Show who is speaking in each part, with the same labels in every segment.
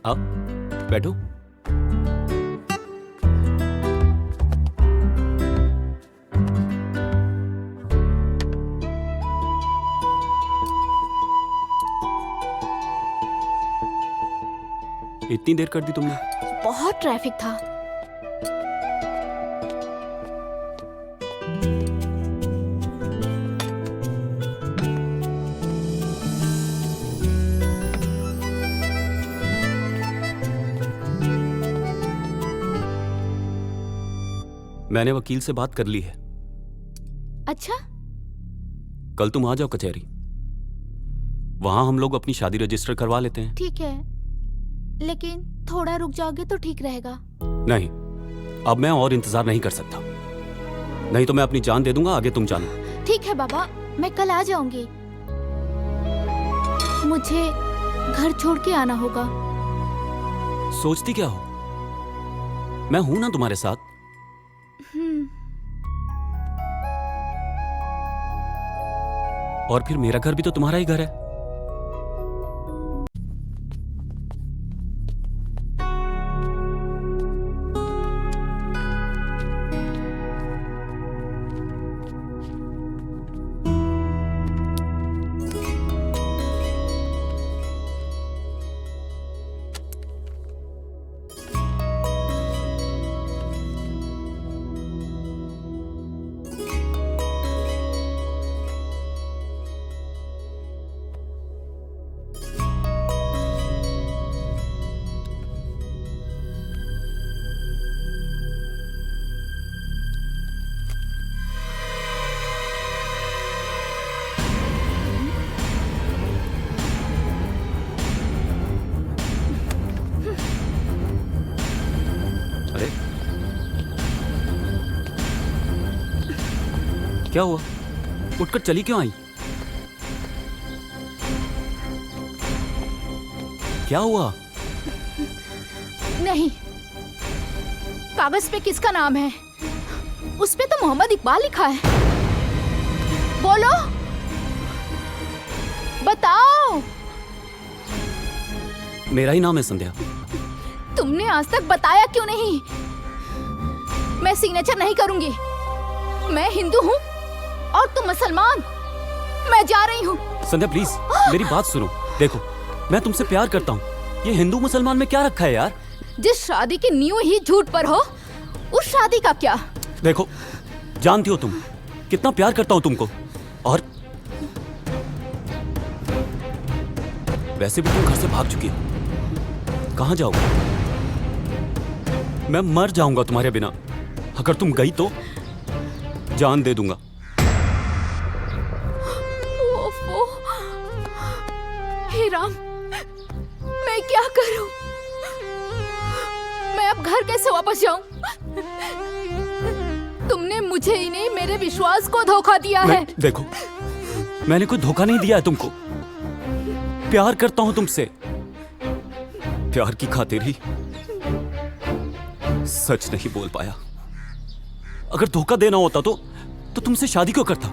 Speaker 1: आओ बैठो। इतनी देर कर दी तुमने?
Speaker 2: बहुत ट्रैफिक था।
Speaker 1: मैंने वकील से बात कर ली है।
Speaker 2: अच्छा,
Speaker 1: कल तुम आ जाओ कचहरी, वहां हम लोग अपनी शादी रजिस्टर करवा लेते हैं।
Speaker 2: ठीक है, लेकिन थोड़ा रुक जाओगे तो ठीक रहेगा।
Speaker 1: नहीं, अब मैं और इंतजार नहीं कर सकता, नहीं तो मैं अपनी जान दे दूंगा। आगे तुम जानो।
Speaker 2: ठीक है बाबा, मैं कल आ जाऊंगी। मुझे घर छोड़ के आना होगा।
Speaker 1: सोचती क्या हो, मैं हूं ना तुम्हारे साथ। और फिर मेरा घर भी तो तुम्हारा ही घर है। अरे क्या हुआ, उठकर चली क्यों आई? क्या हुआ?
Speaker 2: नहीं, कागज पे किसका नाम है? उस पे तो मोहम्मद इकबाल लिखा है। बोलो, बताओ।
Speaker 1: मेरा ही नाम है संध्या।
Speaker 2: तुमने आज तक बताया क्यों नहीं? मैं सिग्नेचर नहीं करूंगी। मैं हिंदू हूँ और तुम मुसलमान। मैं जा रही हूँ।
Speaker 1: संध्या प्लीज मेरी बात सुनो। देखो, मैं तुमसे प्यार करता हूँ, ये हिंदू मुसलमान में क्या रखा है यार?
Speaker 2: जिस शादी की नींव ही झूठ पर हो, उस शादी का क्या?
Speaker 1: देखो, जानती हो तुम कितना प्यार करता हूँ तुमको, और वैसे भी तुम घर से भाग चुकी हो। कहाँ जाओगे? मैं मर जाऊंगा तुम्हारे बिना। अगर तुम गई तो जान दे दूंगा।
Speaker 2: ओफो, हे राम, मैं क्या करूं? मैं अब घर कैसे वापस जाऊं? तुमने मुझे ही नहीं, मेरे विश्वास को धोखा दिया है।
Speaker 1: देखो, मैंने कोई धोखा नहीं दिया है तुमको। प्यार करता हूं तुमसे, प्यार की खातिर ही सच नहीं बोल पाया। अगर धोखा देना होता तो तुमसे शादी क्यों करता?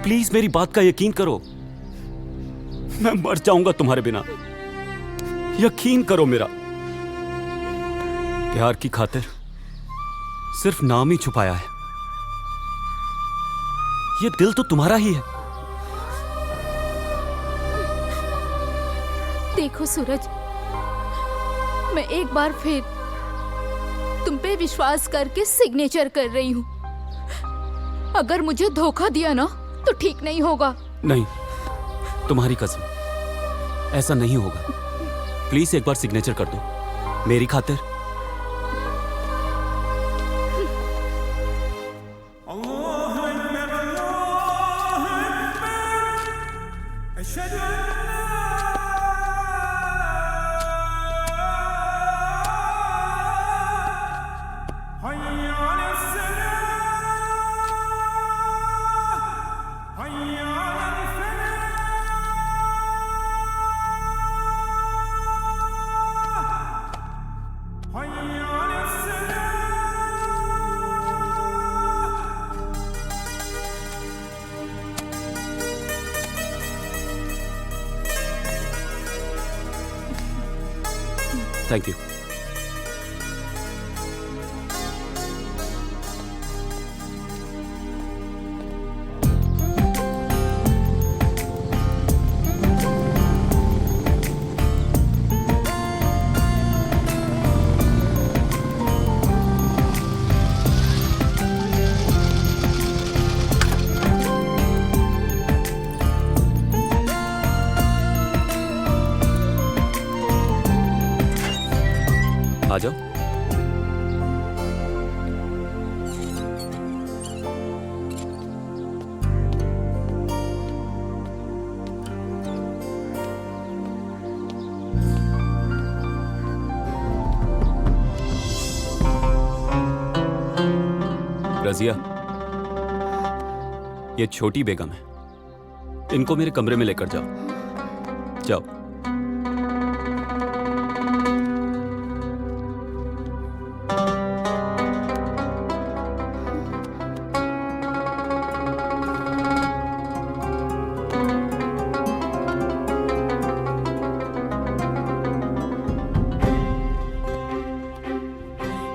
Speaker 1: प्लीज मेरी बात का यकीन करो, मैं मर जाऊंगा तुम्हारे बिना। यकीन करो मेरा। प्यार की खातिर सिर्फ नाम ही छुपाया है। ये दिल तो तुम्हारा ही है।
Speaker 2: देखो सूरज, मैं एक बार फिर तुम पे विश्वास करके सिग्नेचर कर रही हूँ। अगर मुझे धोखा दिया ना तो ठीक नहीं होगा।
Speaker 1: नहीं, तुम्हारी कसम, ऐसा नहीं होगा। प्लीज एक बार सिग्नेचर कर दो मेरी खातिर। Thank you. आ जाओ। रजिया, ये छोटी बेगम है, इनको मेरे कमरे में लेकर जाओ। जाओ।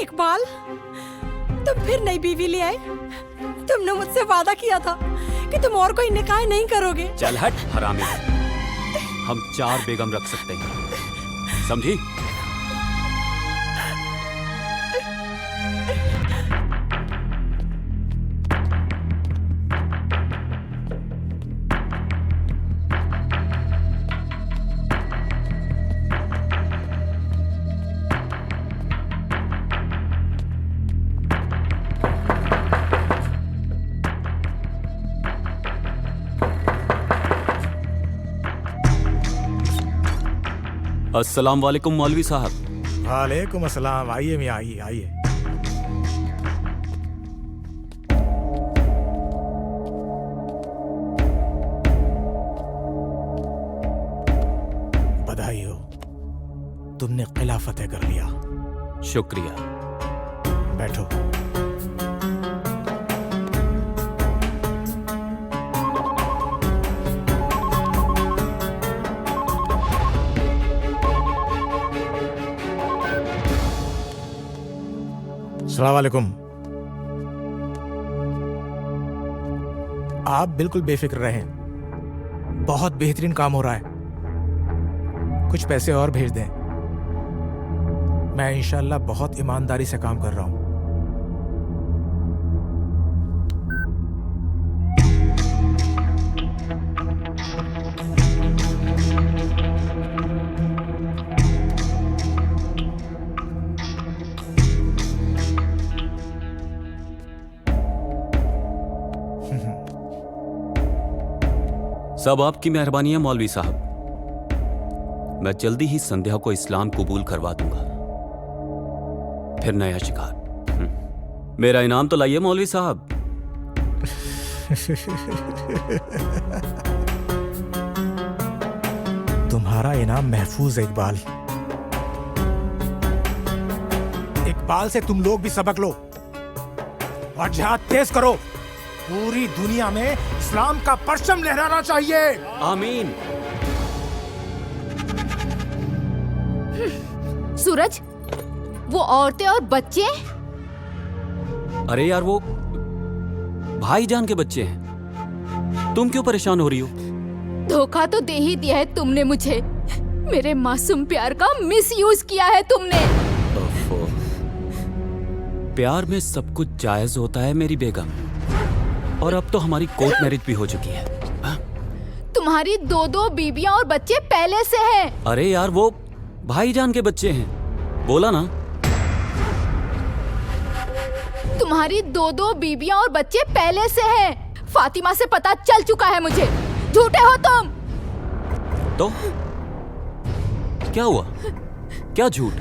Speaker 3: इकबाल, तुम फिर नई बीवी ले आए। तुमने मुझसे वादा किया था कि तुम और कोई निकाह नहीं करोगे।
Speaker 1: चल हट हरामी। हम 4 बेगम रख सकते हैं, समझी? अस्सलाम वालेकुम मौलवी साहब।
Speaker 4: वालेकुम अस्सलाम। आइए मियां, आइए आइए। बधाई हो, तुमने किला फतेह कर लिया।
Speaker 1: शुक्रिया।
Speaker 4: बैठो। अस्सलाम वालेकुम। आप बिल्कुल बेफिक्र रहें, बहुत बेहतरीन काम हो रहा है। कुछ पैसे और भेज दें, मैं इंशाल्लाह बहुत ईमानदारी से काम कर रहा हूं।
Speaker 1: सब आपकी मेहरबानी है मौलवी साहब। मैं जल्दी ही संध्या को इस्लाम कबूल करवा दूंगा, फिर नया शिकार। मेरा इनाम तो लाइए मौलवी साहब।
Speaker 4: तुम्हारा इनाम महफूज है इकबाल। इकबाल से तुम लोग भी सबक लो और जिहाद तेज करो। पूरी दुनिया में इस्लाम का परचम लहराना चाहिए।
Speaker 1: आमीन।
Speaker 2: सूरज, वो औरतें और बच्चे?
Speaker 1: अरे यार, वो भाईजान के बच्चे हैं। तुम क्यों परेशान हो रही हो?
Speaker 2: धोखा तो दे ही दिया है तुमने मुझे। मेरे मासूम प्यार का मिसयूज किया है तुमने।
Speaker 1: ओफो। प्यार में सब कुछ जायज होता है मेरी बेगम, और अब तो हमारी कोर्ट मैरिज भी हो चुकी है।
Speaker 2: तुम्हारी 2 बीबियां और बच्चे पहले से हैं।
Speaker 1: अरे यार, वो भाईजान के बच्चे हैं, बोला ना।
Speaker 2: तुम्हारी 2 बीबियां और बच्चे पहले से हैं। फातिमा से पता चल चुका है मुझे। झूठे हो तुम।
Speaker 1: तो क्या हुआ? क्या झूठ?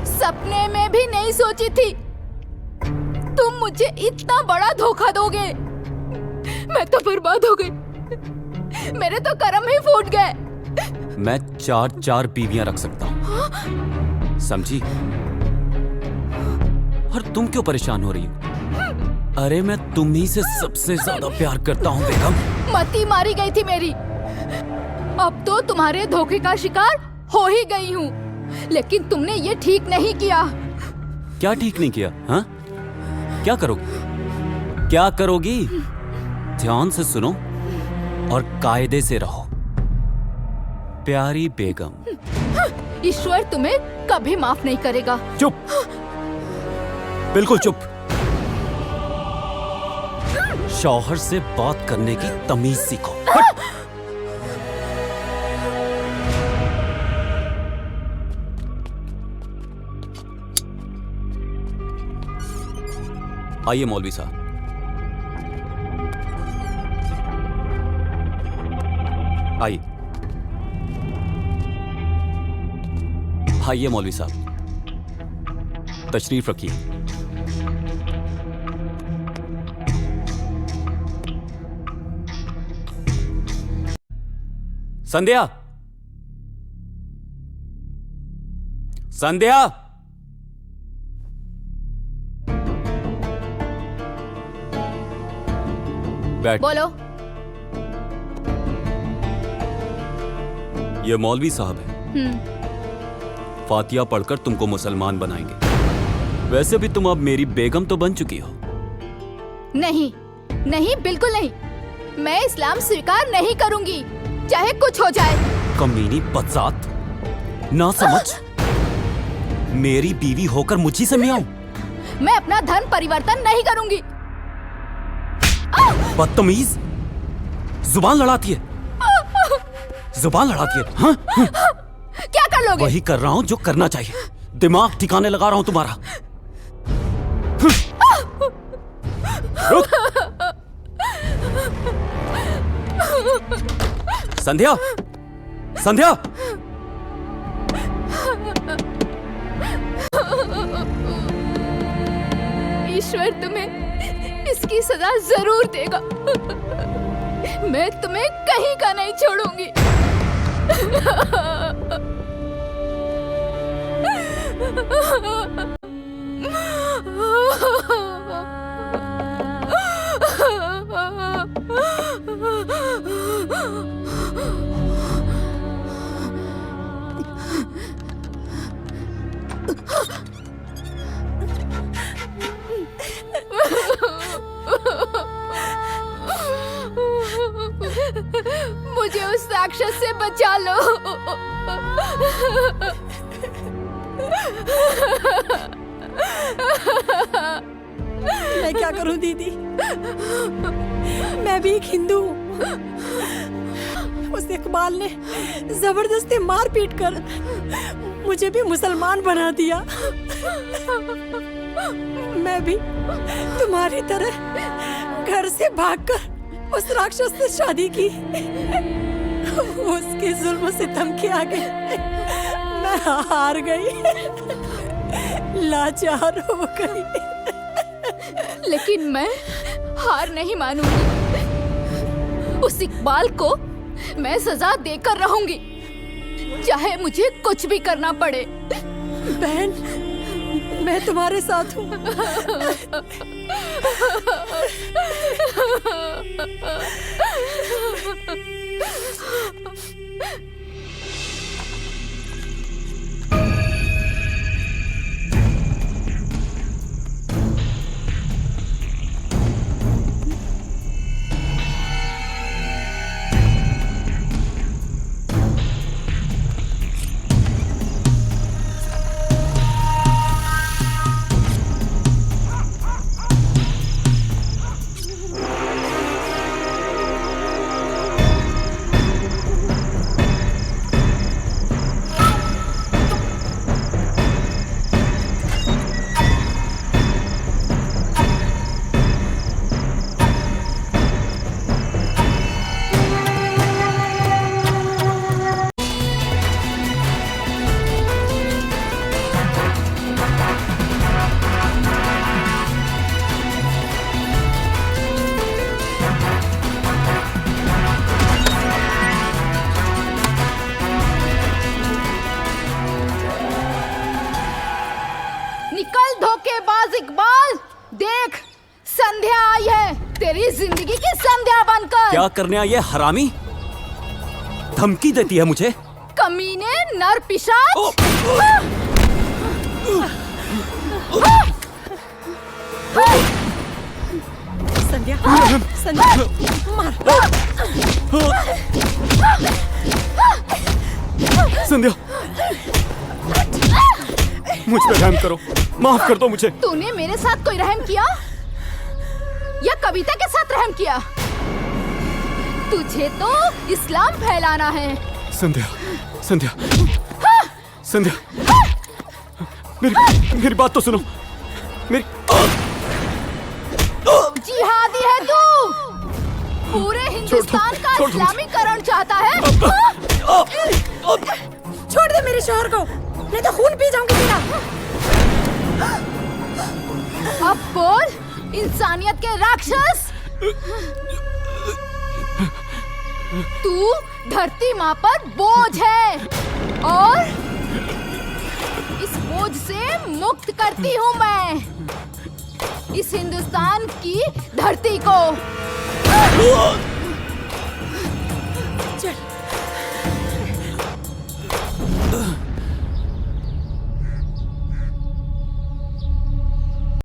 Speaker 2: सपने में भी नहीं सोची थी तुम मुझे इतना बड़ा धोखा दोगे। मैं तो बर्बाद हो गई। मेरे तो कर्म ही फूट गए।
Speaker 1: मैं 4 बीवियां रख सकता हूँ, समझी? और तुम क्यों परेशान हो रही हो? अरे मैं तुम ही से सबसे ज्यादा प्यार करता हूँ बेगम।
Speaker 2: मती मारी गई थी मेरी। अब तो तुम्हारे धोखे का शिकार हो ही गई हूँ। लेकिन तुमने ये ठीक नहीं किया।
Speaker 1: क्या ठीक नहीं किया? हाँ, क्या करोगी? क्या करोगी? ध्यान से सुनो और कायदे से रहो। प्यारी बेगम,
Speaker 2: ईश्वर तुम्हें कभी माफ नहीं करेगा।
Speaker 1: चुप, बिल्कुल चुप। शौहर से बात करने की तमीज सीखो। हट! आइए मौलवी साहब। आइए आइए मौलवी साहब, तशरीफ रखिए। संध्या, संध्या, बैठ।
Speaker 2: बोलो।
Speaker 1: ये मौलवी साहब है। फातिया पढ़कर तुमको मुसलमान बनाएंगे। वैसे भी तुम अब मेरी बेगम तो बन चुकी हो।
Speaker 2: नहीं नहीं, बिल्कुल नहीं। मैं इस्लाम स्वीकार नहीं करूंगी, चाहे कुछ हो जाए।
Speaker 1: कमीनी बदजात, ना समझ। मेरी बीवी होकर मुझी से मियाऊं?
Speaker 2: मैं अपना धर्म परिवर्तन नहीं करूंगी।
Speaker 1: बदतमीज, जुबान लड़ाती है, जुबान लड़ाती है। हाँ?
Speaker 2: क्या कर लोगे?
Speaker 1: वही कर रहा हूं जो करना चाहिए। दिमाग ठिकाने लगा रहा हूं तुम्हारा। रुक। संध्या, संध्या,
Speaker 2: ईश्वर तुम्हें इसकी सजा जरूर देगा। मैं तुम्हें कहीं का नहीं छोड़ूंगी। मुझे उस राक्षस से बचा लो।
Speaker 3: मैं क्या करूं दीदी, मैं भी एक हिंदू हूँ। उस इकबाल ने जबरदस्ती मार पीट कर मुझे भी मुसलमान बना दिया। मैं भी तुम्हारी तरह घर से भागकर उस राक्षस से शादी की। उसके जुल्म सितम के आगे मैं हार गई, लाचार हो गई।
Speaker 2: लेकिन मैं हार नहीं मानूंगी। उस इकबाल को मैं सजा देकर रहूंगी, चाहे मुझे कुछ भी करना पड़े।
Speaker 3: बहन, मैं तुम्हारे साथ हूँ।
Speaker 2: निकल धोखेबाज इकबाल, देख संध्या आई है, तेरी जिंदगी की संध्या बनकर।
Speaker 1: क्या करने आई है हरामी? धमकी देती है मुझे?
Speaker 2: कमीने, नर पिशाच।
Speaker 3: संध्या, संध्या, मार।
Speaker 1: संध्या, मुझ पे रहम करो, माफ कर दो मुझे।
Speaker 2: तूने मेरे साथ कोई रहम किया या कविता के साथ रहम किया? तुझे तो इस्लाम फैलाना है।
Speaker 1: संध्या, संध्या, संध्या, मेरी बात तो सुनो। मेरी
Speaker 2: जिहादी है तू। पूरे हिंदुस्तान का
Speaker 1: छोड़ दो मुझे।
Speaker 2: इस्लामीकरण चाहता है।
Speaker 3: छोड़ दे मेरे शोहर को, नहीं तो खून पी जाऊंगी तेरा।
Speaker 2: अब बोल, इंसानियत के राक्षस। तू धरती माँ पर बोझ है और इस बोझ से मुक्त करती हूँ मैं इस हिंदुस्तान की धरती को।